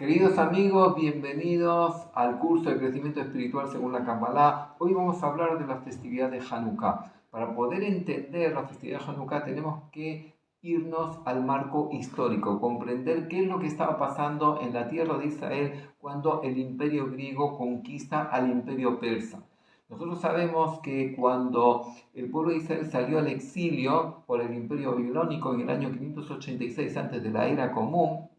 Queridos amigos, bienvenidos al curso de crecimiento espiritual según la Kabbalah. Hoy vamos a hablar de la festividad de Hanukkah. Para poder entender la festividad de Hanukkah tenemos que irnos al marco histórico, comprender qué es lo que estaba pasando en la tierra de Israel cuando el imperio griego conquista al imperio persa. Nosotros sabemos que cuando el pueblo de Israel salió al exilio por el imperio babilónico en el año 586 antes de la era común,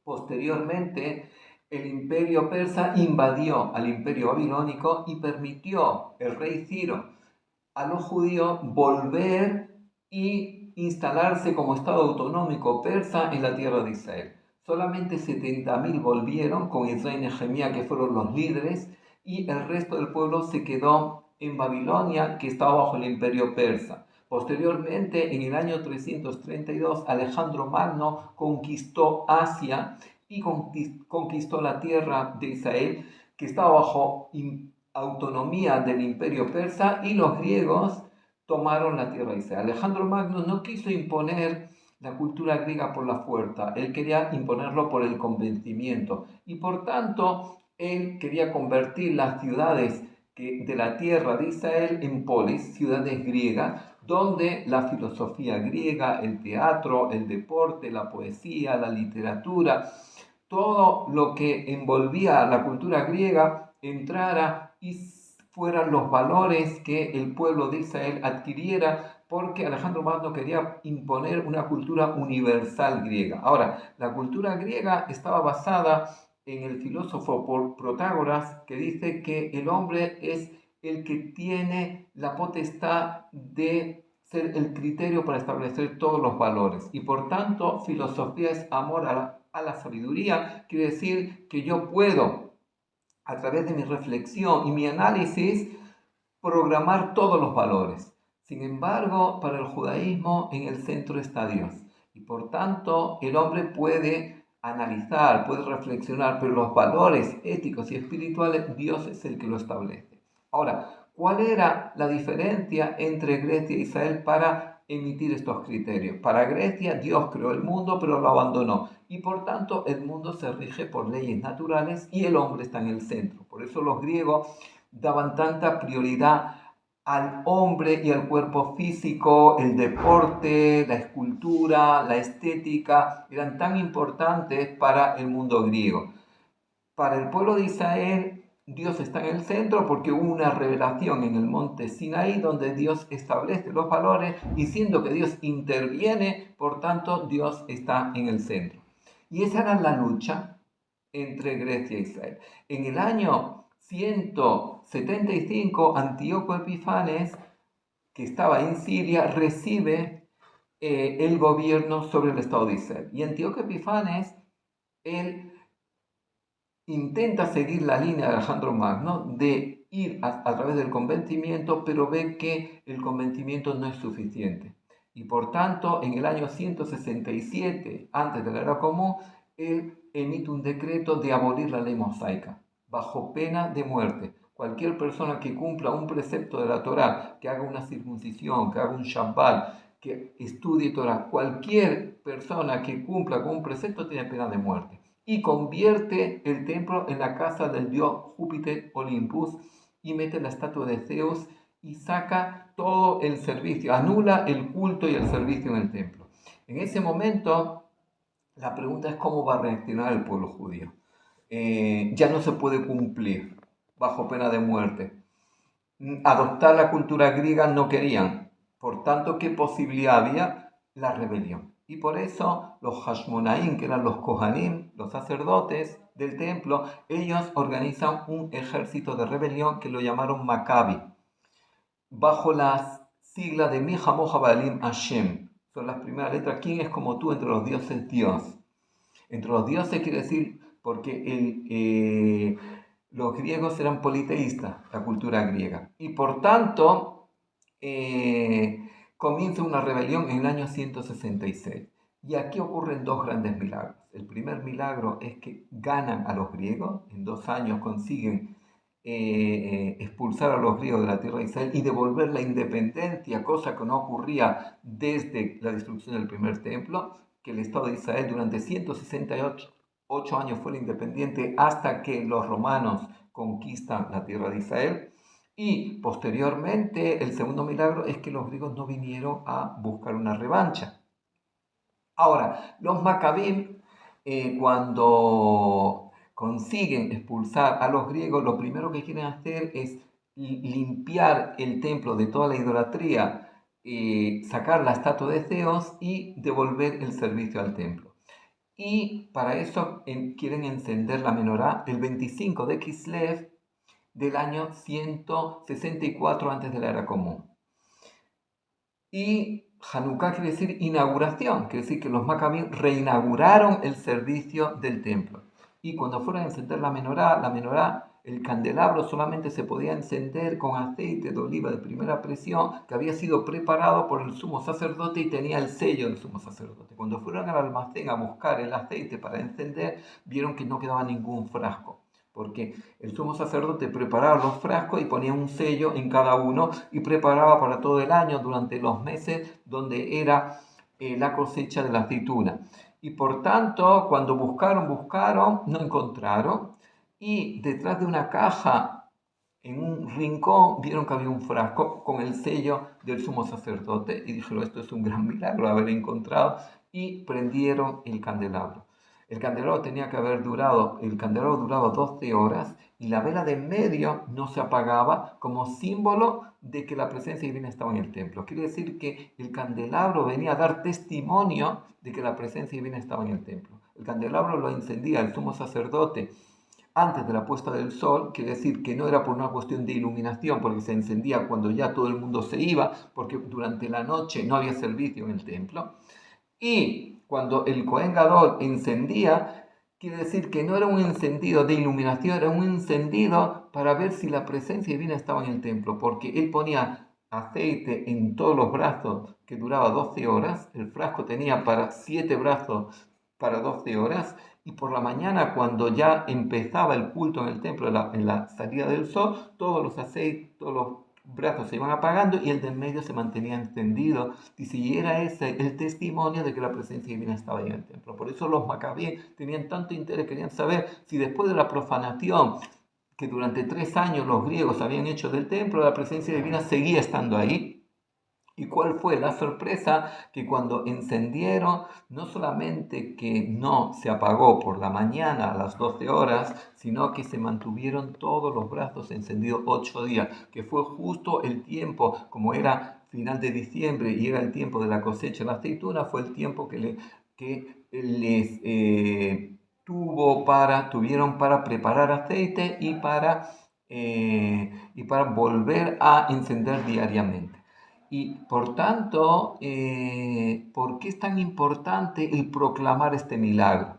posteriormente, el imperio persa invadió al imperio babilónico y permitió el rey Ciro a los judíos volver y instalarse como Estado autonómico persa en la tierra de Israel. Solamente 70.000 volvieron con Ezra y Nehemías, que fueron los líderes, y el resto del pueblo se quedó en Babilonia, que estaba bajo el imperio persa. Posteriormente, en el año 332, Alejandro Magno conquistó Asia y conquistó la tierra de Israel, que estaba bajo autonomía del imperio persa, y los griegos tomaron la tierra de Israel. Alejandro Magno no quiso imponer la cultura griega por la fuerza, él quería imponerlo por el convencimiento y por tanto él quería convertir las ciudades de la tierra de Israel en polis, ciudades griegas, donde la filosofía griega, el teatro, el deporte, la poesía, la literatura, todo lo que envolvía la cultura griega entrara y fueran los valores que el pueblo de Israel adquiriera, porque Alejandro Magno quería imponer una cultura universal griega. Ahora, la cultura griega estaba basada en el filósofo Protágoras, que dice que el hombre es el que tiene la potestad de ser el criterio para establecer todos los valores. Y por tanto, filosofía es amor a la sabiduría. Quiere decir que yo puedo, a través de mi reflexión y mi análisis, programar todos los valores. Sin embargo, para el judaísmo, en el centro está Dios. Y por tanto, el hombre puede analizar, puede reflexionar, pero los valores éticos y espirituales, Dios es el que lo establece. Ahora, ¿cuál era la diferencia entre Grecia e Israel para emitir estos criterios? Para Grecia, Dios creó el mundo, pero lo abandonó. Y por tanto, el mundo se rige por leyes naturales y el hombre está en el centro. Por eso los griegos daban tanta prioridad al hombre y al cuerpo físico, el deporte, la escultura, la estética, eran tan importantes para el mundo griego. Para el pueblo de Israel, Dios está en el centro porque hubo una revelación en el monte Sinaí donde Dios establece los valores y siendo que Dios interviene, por tanto Dios está en el centro. Y esa era la lucha entre Grecia e Israel. En el año 175, Antíoco Epifanes, que estaba en Siria, recibe el gobierno sobre el Estado de Israel. Y Antíoco Epifanes, él intenta seguir la línea de Alejandro Magno de ir a través del convencimiento, pero ve que el convencimiento no es suficiente. Y por tanto, en el año 167, antes de la era común, él emite un decreto de abolir la ley mosaica, bajo pena de muerte. Cualquier persona que cumpla un precepto de la Torá, que haga una circuncisión, que haga un Shabbat, que estudie Torá, cualquier persona que cumpla con un precepto tiene pena de muerte. Y convierte el templo en la casa del dios Júpiter Olympus y mete la estatua de Zeus y saca todo el servicio, anula el culto y el servicio en el templo. En ese momento, la pregunta es cómo va a reaccionar el pueblo judío. Ya no se puede cumplir bajo pena de muerte. Adoptar la cultura griega no querían. Por tanto, ¿qué posibilidad había? La rebelión. Y por eso los Hashmonaim, que eran los Kohanim, los sacerdotes del templo, ellos organizan un ejército de rebelión que lo llamaron Maccabi, bajo las siglas de Mi Hamoja Baalim Hashem. Son las primeras letras. ¿Quién es como tú entre los dioses? Dios. Entre los dioses quiere decir porque los griegos eran politeístas, la cultura griega. Y por tanto, comienza una rebelión en el año 166. Y aquí ocurren dos grandes milagros. El primer milagro es que ganan a los griegos, en 2 años consiguen expulsar a los griegos de la tierra de Israel y devolver la independencia, cosa que no ocurría desde la destrucción del primer templo, que el Estado de Israel durante 168 8 años fuera independiente hasta que los romanos conquistan la tierra de Israel. Y posteriormente, el segundo milagro es que los griegos no vinieron a buscar una revancha. Ahora, los Maccabim, cuando consiguen expulsar a los griegos, lo primero que quieren hacer es limpiar el templo de toda la idolatría, sacar la estatua de Zeus y devolver el servicio al templo. Y para eso quieren encender la menorá el 25 de Kislev del año 164 antes de la era común. Y Hanukkah quiere decir inauguración, quiere decir que los Maccabíes reinauguraron el servicio del templo. Y cuando fueron a encender la menorá, el candelabro solamente se podía encender con aceite de oliva de primera presión que había sido preparado por el sumo sacerdote y tenía el sello del sumo sacerdote. Cuando fueron al almacén a buscar el aceite para encender, vieron que no quedaba ningún frasco, porque el sumo sacerdote preparaba los frascos y ponía un sello en cada uno y preparaba para todo el año durante los meses donde era la cosecha de la aceituna. Y por tanto, cuando buscaron, no encontraron. Y detrás de una caja, en un rincón, vieron que había un frasco con el sello del sumo sacerdote. Y dijeron, esto es un gran milagro haber encontrado. Y prendieron el candelabro. El candelabro duraba 12 horas y la vela de en medio no se apagaba como símbolo de que la presencia divina estaba en el templo. Quiere decir que el candelabro venía a dar testimonio de que la presencia divina estaba en el templo. El candelabro lo encendía el sumo sacerdote antes de la puesta del sol, quiere decir que no era por una cuestión de iluminación, porque se encendía cuando ya todo el mundo se iba, porque durante la noche no había servicio en el templo. Y cuando el Cohen Gadol encendía, quiere decir que no era un encendido de iluminación, era un encendido para ver si la presencia divina estaba en el templo, porque él ponía aceite en todos los brazos que duraba 12 horas, el frasco tenía para 7 brazos para 12 horas, y por la mañana cuando ya empezaba el culto en el templo, en la salida del sol, todos los aceites, todos los brazos se iban apagando y el de en medio se mantenía encendido. Y si era ese el testimonio de que la presencia divina estaba ahí en el templo. Por eso los macabíes tenían tanto interés, querían saber si después de la profanación que durante 3 años los griegos habían hecho del templo, la presencia divina seguía estando ahí. ¿Y cuál fue la sorpresa? Que cuando encendieron, no solamente que no se apagó por la mañana a las 12 horas, sino que se mantuvieron todos los brazos encendidos 8 días, que fue justo el tiempo, como era final de diciembre y era el tiempo de la cosecha de la aceituna, fue el tiempo que les tuvieron para preparar aceite y para volver a encender diariamente. Y por tanto, ¿por qué es tan importante el proclamar este milagro?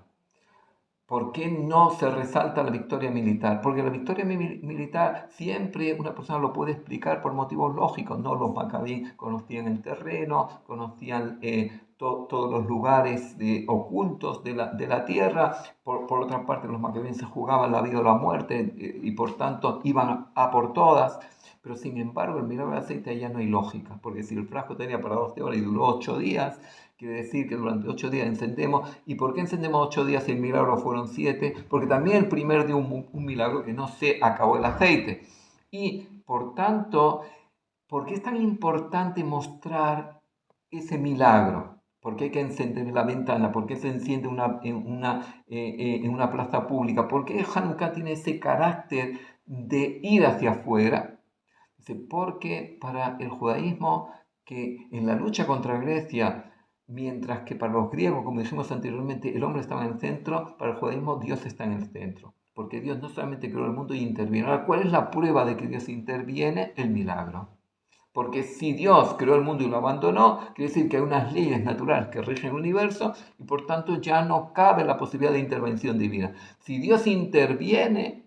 ¿Por qué no se resalta la victoria militar? Porque la victoria militar siempre una persona lo puede explicar por motivos lógicos, ¿no? Los macabíes conocían el terreno, conocían todos los lugares ocultos de la tierra. Por otra parte, los macabíes se jugaban la vida o la muerte y por tanto iban a por todas. Pero sin embargo, el milagro del aceite ya no hay lógica, porque si el frasco tenía para 12 horas y duró 8 días, quiere decir que durante 8 días encendemos. ¿Y por qué encendemos 8 días si el milagro fueron 7? Porque también el primer día un milagro que no se acabó el aceite. Y por tanto, ¿por qué es tan importante mostrar ese milagro? ¿Por qué hay que encender la ventana? ¿Por qué se enciende en una plaza pública? ¿Por qué Hanukkah tiene ese carácter de ir hacia afuera? Porque para el judaísmo, que en la lucha contra Grecia, mientras que para los griegos, como dijimos anteriormente, el hombre estaba en el centro, para el judaísmo Dios está en el centro. Porque Dios no solamente creó el mundo y interviene. Ahora, ¿cuál es la prueba de que Dios interviene? El milagro. Porque si Dios creó el mundo y lo abandonó, quiere decir que hay unas leyes naturales que rigen el universo y por tanto ya no cabe la posibilidad de intervención divina. Si Dios interviene,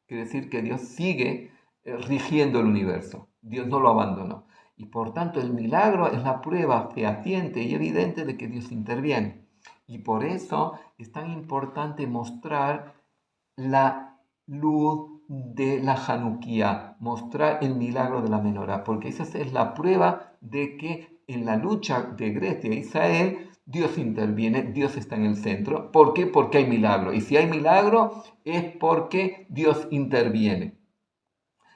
quiere decir que Dios sigue rigiendo el universo. Dios no lo abandonó. Y por tanto el milagro es la prueba fehaciente y evidente de que Dios interviene. Y por eso es tan importante mostrar la luz de la Hanukkah, mostrar el milagro de la menorá, porque esa es la prueba de que en la lucha de Grecia e Israel, Dios interviene, Dios está en el centro. ¿Por qué? Porque hay milagro. Y si hay milagro es porque Dios interviene.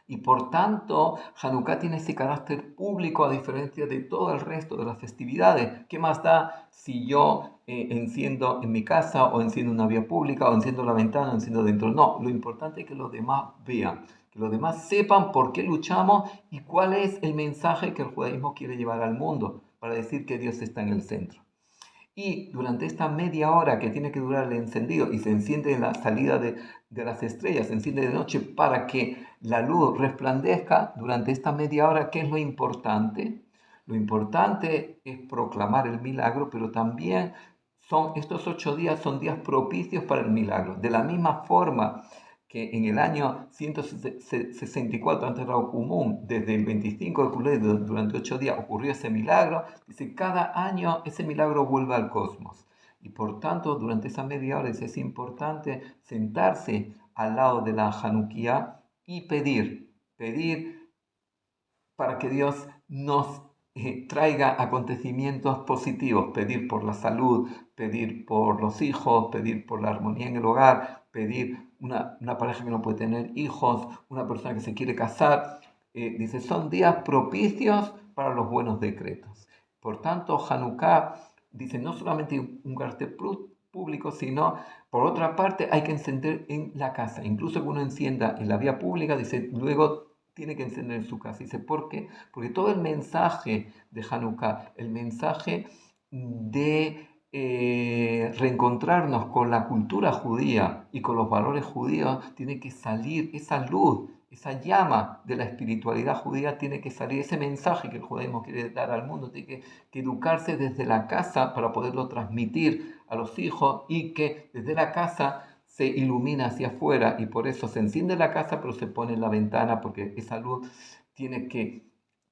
Y por tanto, Hanukkah tiene ese carácter público a diferencia de todo el resto de las festividades. ¿Qué más da si yo enciendo en mi casa o enciendo una vía pública o enciendo la ventana o enciendo dentro? No, lo importante es que los demás vean, que los demás sepan por qué luchamos y cuál es el mensaje que el judaísmo quiere llevar al mundo para decir que Dios está en el centro. Y durante esta media hora que tiene que durar el encendido y se enciende en la salida de las estrellas, se enciende de noche para que la luz resplandezca, durante esta media hora, ¿qué es lo importante? Lo importante es proclamar el milagro, pero también estos 8 días son días propicios para el milagro. De la misma forma que en el año 164 antes de la común, desde el 25 de Culé, durante 8 días ocurrió ese milagro, dice, cada año ese milagro vuelve al cosmos. Y por tanto, durante esa media hora es importante sentarse al lado de la Hanukkah y pedir para que Dios nos traiga acontecimientos positivos, pedir por la salud, pedir por los hijos, pedir por la armonía en el hogar, pedir una pareja que no puede tener hijos, una persona que se quiere casar. Dice, son días propicios para los buenos decretos. Por tanto, Hanukkah dice, no solamente un carácter público, sino por otra parte hay que encender en la casa. Incluso que uno encienda en la vía pública, dice, luego tiene que encender en su casa. Dice, ¿por qué? Porque todo el mensaje de Hanukkah, el mensaje de reencontrarnos con la cultura judía y con los valores judíos, tiene que salir esa luz, esa llama de la espiritualidad judía, tiene que salir ese mensaje que el judaísmo quiere dar al mundo, tiene que educarse desde la casa para poderlo transmitir a los hijos y que desde la casa se ilumina hacia afuera y por eso se enciende la casa pero se pone en la ventana porque esa luz tiene que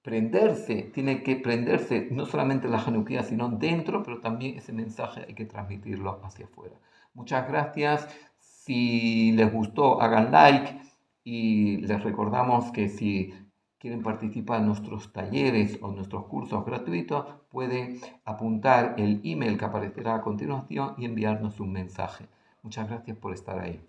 prenderse no solamente en la Hanukkah sino dentro, pero también ese mensaje hay que transmitirlo hacia afuera. Muchas gracias. Si les gustó, hagan like y les recordamos que si quieren participar en nuestros talleres o nuestros cursos gratuitos, pueden apuntar el email que aparecerá a continuación y enviarnos un mensaje. Muchas gracias por estar ahí.